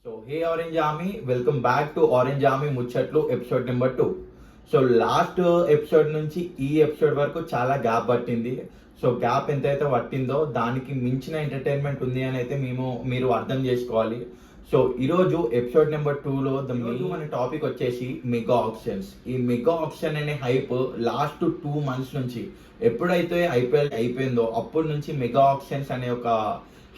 Hey Orange Army, welcome back to Orange Army ముచ్చట్లు episode number 2. So last episode నుంచి ఈ episode వరకు చాలా గ్యాప్ పట్టింది. సో గ్యాప్ ఎంతైతే పట్టిందో దానికి మించిన ఎంటర్టైన్మెంట్ ఉంది అని అయితే మీరు అర్థం చేసుకోవాలి. సో ఈరోజు ఎపిసోడ్ నెంబర్ 2లో మన టాపిక్ వచ్చేసి మెగా ఆప్షన్స్. ఈ మెగా ఆప్షన్ అనే హైప్ లాస్ట్ 2 months నుంచి ఎప్పుడైతే ఐపీఎల్ అయిపోయిందో అప్పటి నుంచి మెగా ఆప్షన్స్ అనే ఒక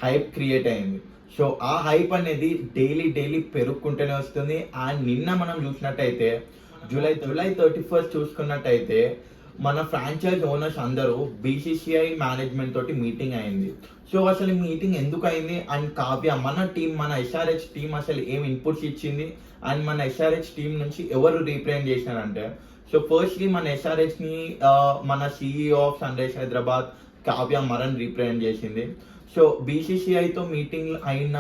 హైప్ క్రియేట్ అయింది. సో ఆ హైప్ అనేది డైలీ పెరుగుకుంటూనే వస్తుంది. అండ్ నిన్న మనం చూసినట్టయితే జూలై 31st చూసుకున్నట్టయితే మన ఫ్రాంచైజ్ ఓనర్స్ అందరూ బీసీసీఐ మేనేజ్మెంట్ తోటి మీటింగ్ అయింది. సో అసలు మీటింగ్ ఎందుకు అయింది అండ్ కావ్య మన ఎస్ఆర్హెచ్ టీం అసలు ఏం ఇన్పుట్స్ ఇచ్చింది అండ్ మన ఎస్ఆర్హెచ్ టీం నుంచి ఎవరు రీప్రజెంట్ చేసినారంటే, సో ఫస్ట్లీ మన ఎస్ఆర్హెచ్ని మన CEO of Sun rise Hyderabad Kavya Maran represent చేసింది. సో బీసీసీఐతో మీటింగ్ అయిన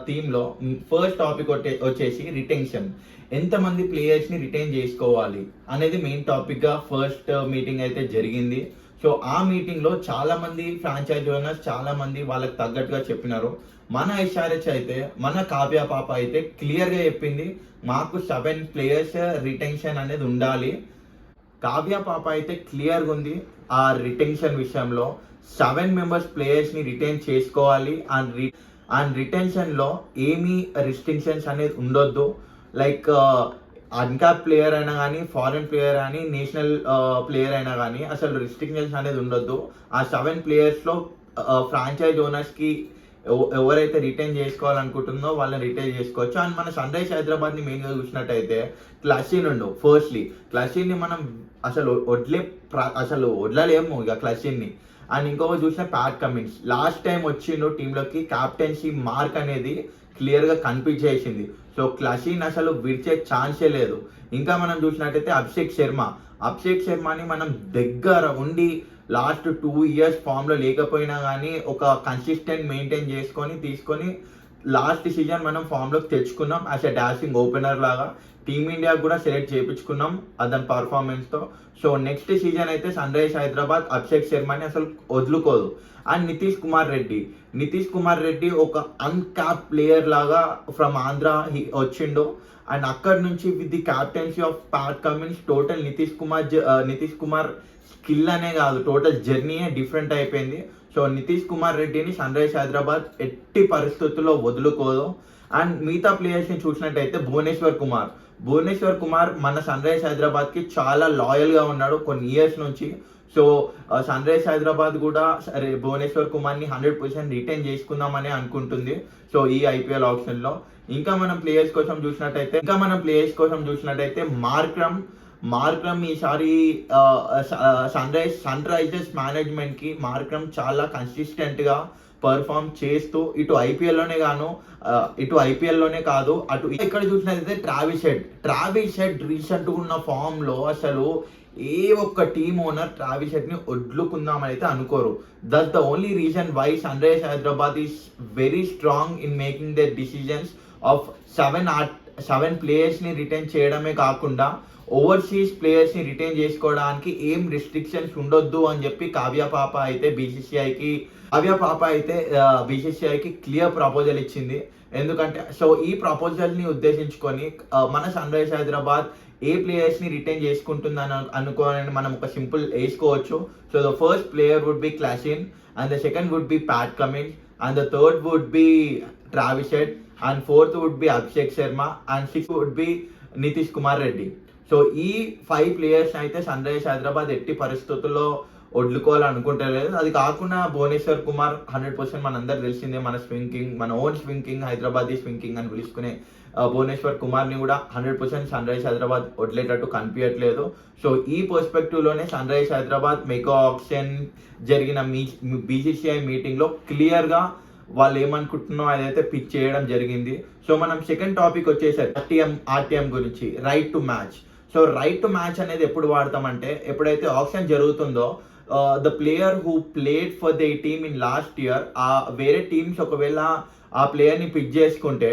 థీమ్లో ఫస్ట్ టాపిక్ వచ్చేసి రిటెన్షన్. ఎంతమంది ప్లేయర్స్ని రిటైన్ చేసుకోవాలి అనేది మెయిన్ టాపిక్గా ఫస్ట్ మీటింగ్ అయితే జరిగింది. సో ఆ మీటింగ్లో చాలామంది ఫ్రాంచైజ్ ఓనర్స్ చాలామంది వాళ్ళకి తగ్గట్టుగా చెప్పినారు. మన ఎస్ఆర్హెచ్ అయితే మన కావ్య పాప అయితే క్లియర్గా చెప్పింది, మాకు 7 players రిటెన్షన్ అనేది ఉండాలి. కావ్య పాప అయితే క్లియర్గా ఉంది ఆ రిటెన్షన్ విషయంలో. 7 members ప్లేయర్స్ని రిటైన్ చేసుకోవాలి అండ్ రిటెన్షన్లో ఏమీ రిస్ట్రిక్షన్స్ అనేది ఉండొద్దు. లైక్ అన్క్యాప్ ప్లేయర్ అయినా కానీ, ఫారెన్ ప్లేయర్ కానీ, నేషనల్ ప్లేయర్ అయినా కానీ అసలు రిస్ట్రిక్షన్స్ అనేది ఉండొద్దు. ఆ 7 playersలో ఫ్రాంచైజ్ ఓనర్స్కి ఎవరైతే రిటైన్ చేసుకోవాలనుకుంటుందో వాళ్ళని రిటైన్ చేసుకోవచ్చు. అండ్ మన సన్ రైజ్ హైదరాబాద్ని మెయిన్గా చూసినట్టయితే క్లషిన్ ఉండు. ఫస్ట్లీ క్లషిన్ని మనం అసలు వదలలేము ఇక క్లషిన్ని. అండ్ ఇంకొక చూసిన ప్యాట్ కమిన్స్ లాస్ట్ టైం వచ్చిండు టీంలోకి, క్యాప్టెన్సీ మార్క్ అనేది క్లియర్గా కనిపించేసింది. సో క్లషిన్ అసలు విడిచే ఛాన్సే లేదు. ఇంకా మనం చూసినట్టయితే అభిషేక్ శర్మని మనం దగ్గర ఉండి లాస్ట్ 2 years ఫామ్లో లేకపోయినా కానీ ఒక కన్సిస్టెంట్ మెయింటైన్ తీసుకొని లాస్ట్ సీజన్ మనం ఫామ్లోకి తెచ్చుకున్నాం యాజ్ ఎ డాషింగ్ ఓపెనర్ లాగా. టీమిండియా కూడా సెలెక్ట్ చేయించుకున్నాం అతని పర్ఫార్మెన్స్తో. సో నెక్స్ట్ సీజన్ అయితే సన్ రైజ్ హైదరాబాద్ అభిషేక్ శర్మని అసలు వదులుకోదు. అండ్ నితీష్ కుమార్ రెడ్డి ఒక అన్క్యాప్ ప్లేయర్ లాగా ఫ్రమ్ ఆంధ్ర వచ్చిండు. అండ్ అక్కడ నుంచి with the captaincy of Pat Cummins total Nitish Kumar skill అనే కాదు, టోటల్ జర్నీయే డిఫరెంట్ అయిపోయింది. సో నితీష్ కుమార్ రెడ్డిని సన్ రైజ్ హైదరాబాద్ ఎట్టి పరిస్థితుల్లో వదులుకోదు. అండ్ మిగతా ప్లేయర్స్ని చూసినట్టయితే భువనేశ్వర్ కుమార్ మన సన్ రైజ్ హైదరాబాద్కి చాలా లాయల్గా ఉన్నాడు కొన్ని ఇయర్స్ నుంచి. సో సన్ రైజ్ హైదరాబాద్ కూడా భువనేశ్వర్ కుమార్ని 100% రిటైన్ చేసుకుందామని అనుకుంటుంది. సో ఈ ఐపీఎల్ ఆప్షన్లో ఇంకా మనం ప్లేయర్స్ కోసం చూసినట్టయితే మార్క్రమ్ ఈసారి సన్ రైజర్స్ మేనేజ్మెంట్కి మార్క్రమ్ చాలా కన్సిస్టెంట్గా పర్ఫామ్ చేస్తూ ఇటు ఐపీఎల్లోనే కాదు అటు ఇక్కడ చూసినట్లయితే ట్రావిస్ హెడ్ రీసెంట్గా ఉన్న ఫామ్లో అసలు ఏ ఒక్క టీమ్ ఓనర్ ట్రావిస్ హెడ్ని వదులుకుందామని అయితే అనుకోరు. That's the only reason why sun rise Hyderabad is very strong in making their decisions of 7 ప్లేయర్స్ని రిటైన్ చేయడమే కాకుండా ఓవర్సీస్ ప్లేయర్స్ని రిటైన్ చేసుకోవడానికి ఏం రిస్ట్రిక్షన్స్ ఉండొద్దు అని చెప్పి కావ్య పాప అయితే బీసీసీఐకి క్లియర్ ప్రపోజల్ ఇచ్చింది. ఎందుకంటే సో ఈ ప్రపోజల్ని ఉద్దేశించుకొని మన సన్ రైజ్ హైదరాబాద్ ఏ ప్లేయర్స్ని రిటైన్ చేసుకుంటుందని అనుకోని మనం ఒక సింపుల్ వేసుకోవచ్చు. So the first player would be Klaasen and the second would be Pat Cummins and the third would be Travis Head and fourth would be Abhishek Sharma and 6th would be Nitish Kumar Reddy. So ఈ 5 players అయితే sun rise Hyderabad ఎట్టి పరిస్థితుల్లో వదులుకోవాలనుకుంటలేదు. అది కాకుండా భువనేశ్వర్ కుమార్ 100% మనందరూ తెలిసిందే, మన own swing king, Hyderabad swing king అని పిలుచుకునే భువనేశ్వర్ కుమార్ని కూడా 100% సన్ రైజ్ హైదరాబాద్ వదిలేటట్టు కనిపించట్లేదు. సో ఈ పర్స్పెక్టివ్లోనే sun rise Hyderabad mega auction జరిగిన బీసీసీఐ మీటింగ్లో క్లియర్గా వాళ్ళు ఏమనుకుంటున్నారో అదైతే పిచ్ చేయడం జరిగింది. సో మనం సెకండ్ టాపిక్ వచ్చేసరికి ఆర్టీఎం గురించి, right to match. So right to match అనేది ఎప్పుడు వాడతామంటే ఎప్పుడైతే ఆప్షన్ జరుగుతుందో the player who played for the team in last year వేరే టీమ్స్ ఒకవేళ ఆ ప్లేయర్ని పిక్ చేసుకుంటే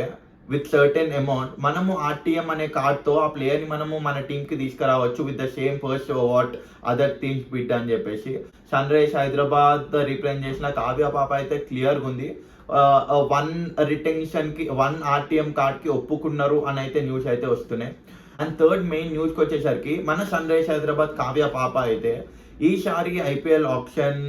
విత్ సర్టెన్ అమౌంట్ మనము ఆర్టీఎం అనే కార్డ్తో ఆ ప్లేయర్ని మనము మన టీంకి తీసుకురావచ్చు with the same first what other teams bid అని చెప్పేసి. సన్ రైజ్ హైదరాబాద్ రిప్రజెంట్ చేసిన కావ్య పాప అయితే క్లియర్గా ఉంది, వన్ రిటెన్షన్కి 1 ఆర్టీఎం కార్డ్కి ఒప్పుకున్నారు అని అయితే న్యూస్ అయితే వస్తున్నాయి. అండ్ థర్డ్ మెయిన్ న్యూస్కి వచ్చేసరికి మన సన్ రైజ్ హైదరాబాద్ కావ్య పాప అయితే ఈసారి ఐపీఎల్ ఆప్షన్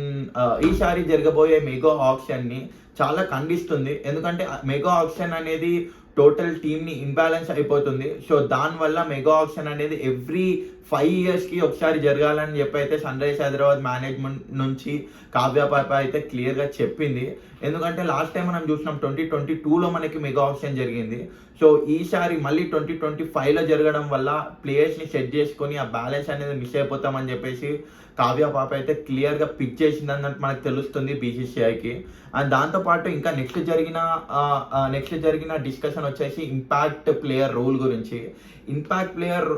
ఈసారి జరగబోయే మెగా ఆప్షన్ని చాలా ఖండిస్తుంది. ఎందుకంటే మెగా ఆప్షన్ అనేది టోటల్ టీమ్ని ఇన్బ్యాలెన్స్ అయిపోతుంది. సో దానివల్ల మెగా ఆప్షన్ అనేది ఎవ్రీ 5 yearsకి ఒకసారి జరగాలని చెప్పి అయితే సన్ రైజ్ హైదరాబాద్ మేనేజ్మెంట్ నుంచి కావ్య పాప అయితే క్లియర్గా చెప్పింది. ఎందుకంటే లాస్ట్ టైం మనం చూసినాం 2022లో మనకి మెగా ఆప్షన్ జరిగింది. సో ఈసారి మళ్ళీ 2025లో జరగడం వల్ల ప్లేయర్స్ని సెట్ చేసుకొని ఆ బ్యాలెన్స్ అనేది మిస్ అయిపోతామని చెప్పేసి కావ్య పాప అయితే క్లియర్గా పిక్ చేసింది అన్నట్టు మనకు తెలుస్తుంది బీసీసీఐకి. అండ్ దాంతోపాటు ఇంకా నెక్స్ట్ జరిగిన డిస్కషన్ వచ్చేసి ఇంపాక్ట్ ప్లేయర్ రూల్ గురించి. ఇంపాక్ట్ ప్లేయర్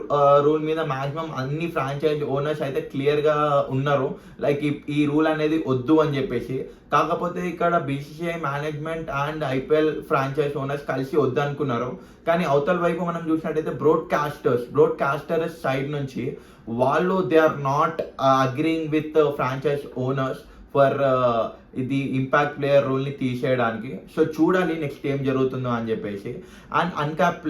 రూల్ మీద మ్యాక్సిమం అన్ని ఫ్రాంచైజ్ ఓనర్స్ అయితే క్లియర్గా ఉన్నారు, లైక్ ఈ రూల్ అనేది వద్దు అని చెప్పేసి. కాకపోతే ఇక్కడ BCCI management and IPL franchise owners కలిసి వద్దు అనుకున్నారు. కానీ అవతల వైపు మనం చూసినట్టయితే బ్రోడ్కాస్టర్స్ సైడ్ నుంచి వాళ్ళు they are not agreeing with franchise owners for ఇది ఇంపాక్ట్ ప్లేయర్ రూల్ని తీసేయడానికి. సో చూడాలి నెక్స్ట్ ఏం జరుగుతుందో అని చెప్పేసి. అండ్ అన్క్యాప్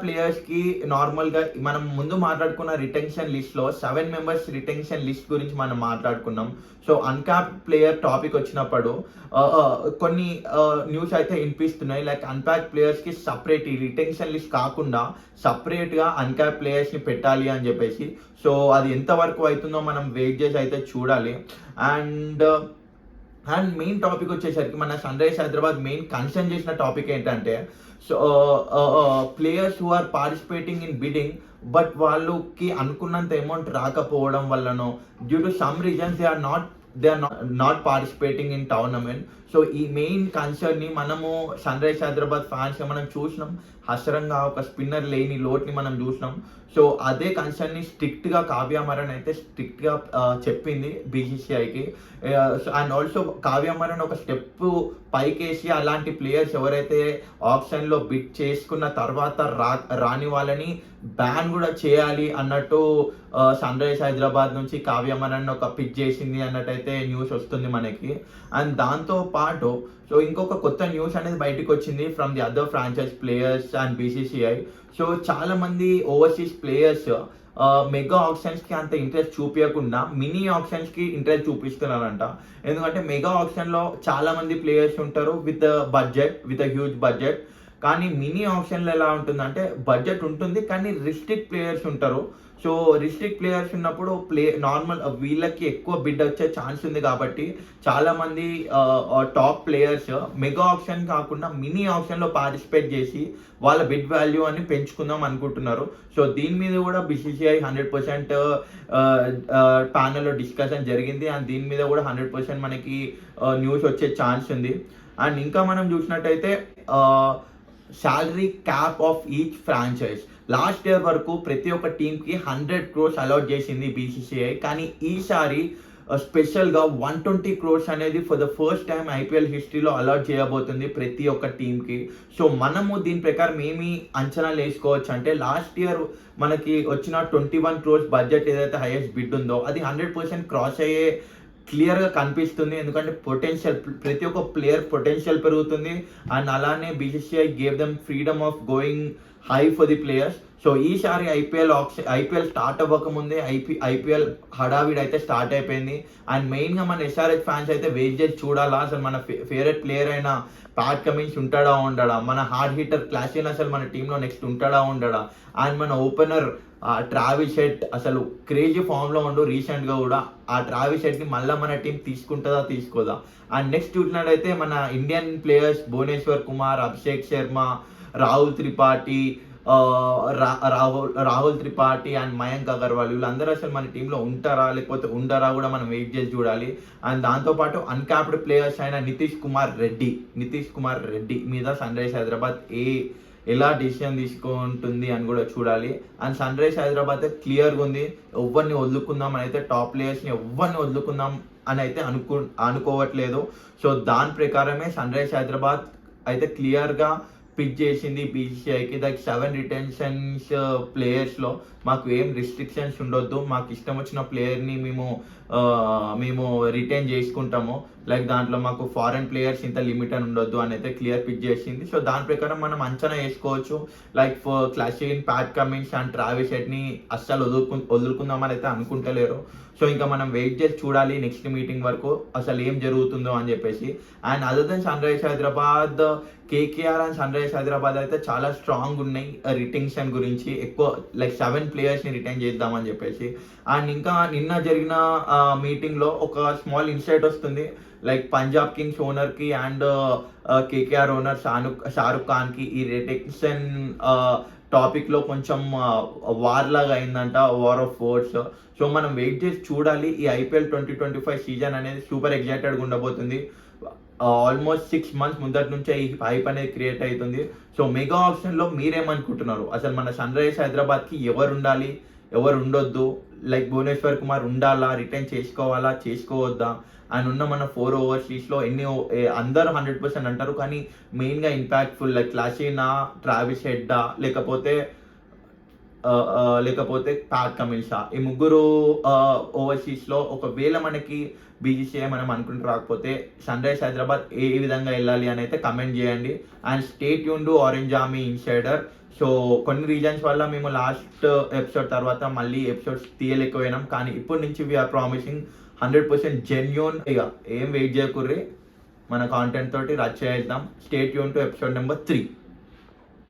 ప్లేయర్స్కి నార్మల్గా మనం ముందు మాట్లాడుకున్న రిటెన్షన్ లిస్ట్లో 7 members రిటెన్షన్ లిస్ట్ గురించి మనం మాట్లాడుకున్నాం. సో అన్క్యాప్ ప్లేయర్ టాపిక్ వచ్చినప్పుడు కొన్ని న్యూస్ అయితే వినిపిస్తున్నాయి, లైక్ అన్క్యాప్ ప్లేయర్స్కి సపరేట్ ఈ రిటెన్షన్ లిస్ట్ కాకుండా సపరేట్గా అన్క్యాప్ ప్లేయర్స్ని పెట్టాలి అని చెప్పేసి. సో అది ఎంతవరకు అవుతుందో మనం వెయిట్ చేసి అయితే చూడాలి. అండ్ మెయిన్ టాపిక్ వచ్చేసరికి మన Sun rise Hyderabad main concern చేసిన టాపిక్ ఏంటంటే, so players who are participating in bidding but వాళ్ళకి అనుకున్నంత అమౌంట్ రాకపోవడం వల్లనో due to some reasons they are not participating in tournament. So ఈ మెయిన్ కన్సర్న్ని మనము సన్ రైజ్ హైదరాబాద్ ఫ్యాన్స్గా మనం చూసినాం. హసరంగా ఒక స్పిన్నర్ లేని లోట్ని మనం చూసినాం. సో అదే కన్సర్న్ని స్ట్రిక్ట్గా కావ్య మరన్ అయితే స్ట్రిక్ట్గా చెప్పింది బీసీసీఐకి. అండ్ ఆల్సో కావ్య మరన్ ఒక స్టెప్ పైకేసి అలాంటి ప్లేయర్స్ ఎవరైతే ఆప్షన్లో బిడ్ చేసుకున్న తర్వాత రాని వాళ్ళని బ్యాన్ కూడా చేయాలి అన్నట్టు సన్ రైజ్ హైదరాబాద్ నుంచి కావ్య మరన్ ఒక పిచ్ చేసింది అన్నట్టయితే న్యూస్ వస్తుంది మనకి. అండ్ దాంతో పాటు సో ఇంకొక కొత్త న్యూస్ అనేది బయటకు వచ్చింది from the other franchise players and BCCI. So చాలా మంది ఓవర్సీస్ ప్లేయర్స్ మెగా ఆప్షన్స్కి అంత ఇంట్రెస్ట్ చూపించకుండా మినీ ఆప్షన్స్కి ఇంట్రెస్ట్ చూపిస్తున్నారంట. ఎందుకంటే మెగా ఆప్షన్లో చాలా మంది ప్లేయర్స్ ఉంటారు విత్ హ్యూజ్ బడ్జెట్. కానీ మినీ ఆప్షన్లో ఎలా ఉంటుందంటే బడ్జెట్ ఉంటుంది కానీ రిస్ట్రిక్ట్ ప్లేయర్స్ ఉంటారు. సో రిస్ట్రిక్ట్ ప్లేయర్స్ ఉన్నప్పుడు నార్మల్ వీళ్ళకి ఎక్కువ బిడ్ వచ్చే ఛాన్స్ ఉంది కాబట్టి చాలామంది టాప్ ప్లేయర్స్ మెగా ఆప్షన్ కాకుండా మినీ ఆప్షన్లో పార్టిసిపేట్ చేసి వాళ్ళ బిడ్ వాల్యూ అని పెంచుకుందాం అనుకుంటున్నారు. సో దీని మీద కూడా బీసీసీఐ 100% ప్యానల్లో డిస్కషన్ జరిగింది. అండ్ దీని మీద కూడా 100% మనకి న్యూస్ వచ్చే ఛాన్స్ ఉంది. అండ్ ఇంకా మనం చూసినట్టయితే salary cap of each franchise last year వరకు ప్రతి ఒక్క టీంకి 100 crores అలాట్ చేసింది బీసీసీఐ. కానీ ఈసారి స్పెషల్గా 120 crores అనేది for the first time IPL హిస్టరీలో అలాట్ చేయబోతుంది ప్రతి ఒక్క టీంకి. సో మనము దీని ప్రకారం ఏమి అంచనాలు వేసుకోవచ్చు అంటే, లాస్ట్ ఇయర్ మనకి వచ్చిన 21 crores బడ్జెట్ ఏదైతే హైయెస్ట్ బిడ్ ఉందో అది 100% క్రాస్ అయ్యే క్లియర్గా కనిపిస్తుంది. ఎందుకంటే ప్రతి ఒక్క ప్లేయర్ పొటెన్షియల్ పెరుగుతుంది. అండ్ అలానే BCCI gave them freedom of going high for the players. So ఈసారి ఐపీఎల్ స్టార్ట్ అవ్వకముందే ఐపీఎల్ హడావిడి అయితే స్టార్ట్ అయిపోయింది. అండ్ మెయిన్గా మన ఎస్ఆర్హెచ్ ఫ్యాన్స్ అయితే వెయిట్ చేసి చూడాలా అసలు మన ఫేవరెట్ ప్లేయర్ అయిన ప్యాట్ కమిన్స్ ఉంటాడా ఉండడా, మన హార్డ్ హిట్టర్ క్లాసిన్ అసలు మన టీంలో నెక్స్ట్ ఉంటాడా ఉండడా, అండ్ మన ఓపెనర్ ట్రావిస్ హెడ్ అసలు క్రేజీ ఫామ్లో ఉండు రీసెంట్గా కూడా. ఆ ట్రావిస్ హెడ్ని మళ్ళీ మన టీం తీసుకుంటుందా తీసుకోదా. అండ్ నెక్స్ట్ చూసినట్టయితే మన Indian players Bhuvneshwar Kumar, Abhishek Sharma, Rahul Tripathi and Mayank Agarwal వీళ్ళందరూ అసలు మన టీంలో ఉంటారా లేకపోతే ఉండరా కూడా మనం వెయిట్ చేసి చూడాలి. అండ్ దాంతోపాటు అన్క్యాప్డ్ ప్లేయర్స్ అయిన నితీష్ కుమార్ రెడ్డి మీద సన్ రైజ్ హైదరాబాద్ ఎలా డిసిషన్ తీసుకుంటుంది అని కూడా చూడాలి. అండ్ సన్ రైజ్ హైదరాబాద్ క్లియర్గా ఉంది, ఎవరిని వదులుకుందాం అని అయితే టాప్ ప్లేయర్స్ని ఎవరిని వదులుకుందాం అని అయితే అనుకోవట్లేదు. సో దాని ప్రకారమే సన్ రైజ్ హైదరాబాద్ అయితే క్లియర్గా పిచ్ చేసింది బీసీసీఐకి దట్ 7 రిటెన్షన్స్ ప్లేయర్స్లో మాకు ఏం రిస్ట్రిక్షన్స్ ఉండొద్దు, మాకు ఇష్టం వచ్చిన ప్లేయర్ని మేము రిటైన్ చేసుకుంటాము, లైక్ దాంట్లో మాకు ఫారెన్ ప్లేయర్స్ ఇంత లిమిట్ అని ఉండొద్దు అని అయితే క్లియర్ పిచ్ చేసింది. సో దాని ప్రకారం మనం అంచనా వేసుకోవచ్చు, like Klaasen, Pat Cummins and Travis హెడ్ని అస్సలు వదులుకుందామని అయితే అనుకుంటలేరు. సో ఇంకా మనం వెయిట్ చేసి చూడాలి నెక్స్ట్ మీటింగ్ వరకు అసలు ఏం జరుగుతుందో అని చెప్పేసి. And other than Sun Risers Hyderabad, KKR and Sun Risers Hyderabad అయితే చాలా స్ట్రాంగ్ ఉన్నాయి రిటెన్షన్ గురించి, ఎక్కువ లైక్ 7 ప్లేయర్స్ని రిటైన్ చేద్దామని చెప్పేసి. అండ్ ఇంకా నిన్న జరిగిన మీటింగ్లో ఒక స్మాల్ ఇన్సైట్ వస్తుంది, లైక్ పంజాబ్ కింగ్స్ ఓనర్కి అండ్ కేకేఆర్ ఓనర్ షారుఖ్ ఖాన్కి ఈ రిటెన్షన్ టాపిక్లో కొంచెం వార్ లాగా అయిందంట, వార్ ఆఫ్ వర్డ్స్. సో మనం వెయిట్ చేసి చూడాలి. ఈ ఐపీఎల్ 2025 సీజన్ అనేది సూపర్ ఎగ్జైటెడ్గా ఉండబోతుంది. ఆల్మోస్ట్ 6 months ముందటి నుంచే ఈ హైప్ అనేది క్రియేట్ అవుతుంది. సో మెగా ఆప్షన్లో మీరేమనుకుంటున్నారు, అసలు మన సన్ రైజర్స్ హైదరాబాద్కి ఎవరు ఉండాలి, ఎవరు ఉండొద్దు, లైక్ భువనేశ్వర్ కుమార్ ఉండాలా, రిటైన్ చేసుకోవాలా, చేసుకోవద్దా, అండ్ ఉన్న మన 4 ఓవర్సీస్లో అందరూ 100% అంటారు, కానీ మెయిన్గా ఇంపాక్ట్ఫుల్ లైక్ క్లాషీనా, ట్రావిస్ హెడ్డా, లేకపోతే ప్యాట్ కమిన్సా, ఈ ముగ్గురు ఓవర్సీస్లో ఒకవేళ మనకి బీసీసీఐ మనం అనుకుంటూ రాకపోతే సన్ రైజర్స్ హైదరాబాద్ ఏ విధంగా వెళ్ళాలి అని అయితే కమెంట్ చేయండి. And stay tuned orange army insider. So కొన్ని రీజన్స్ వల్ల మేము లాస్ట్ ఎపిసోడ్ తర్వాత మళ్ళీ ఎపిసోడ్స్ తీయలేకపోయినాం, కానీ ఇప్పటి నుంచి వీఆర్ ప్రామిసింగ్ 100% జెన్యూన్. ఇక ఏం వెయిట్ చేయకుర్రి, మన కాంటెంట్ తోటి రచ్ చేద్దాం. Stay tune to episode number 3.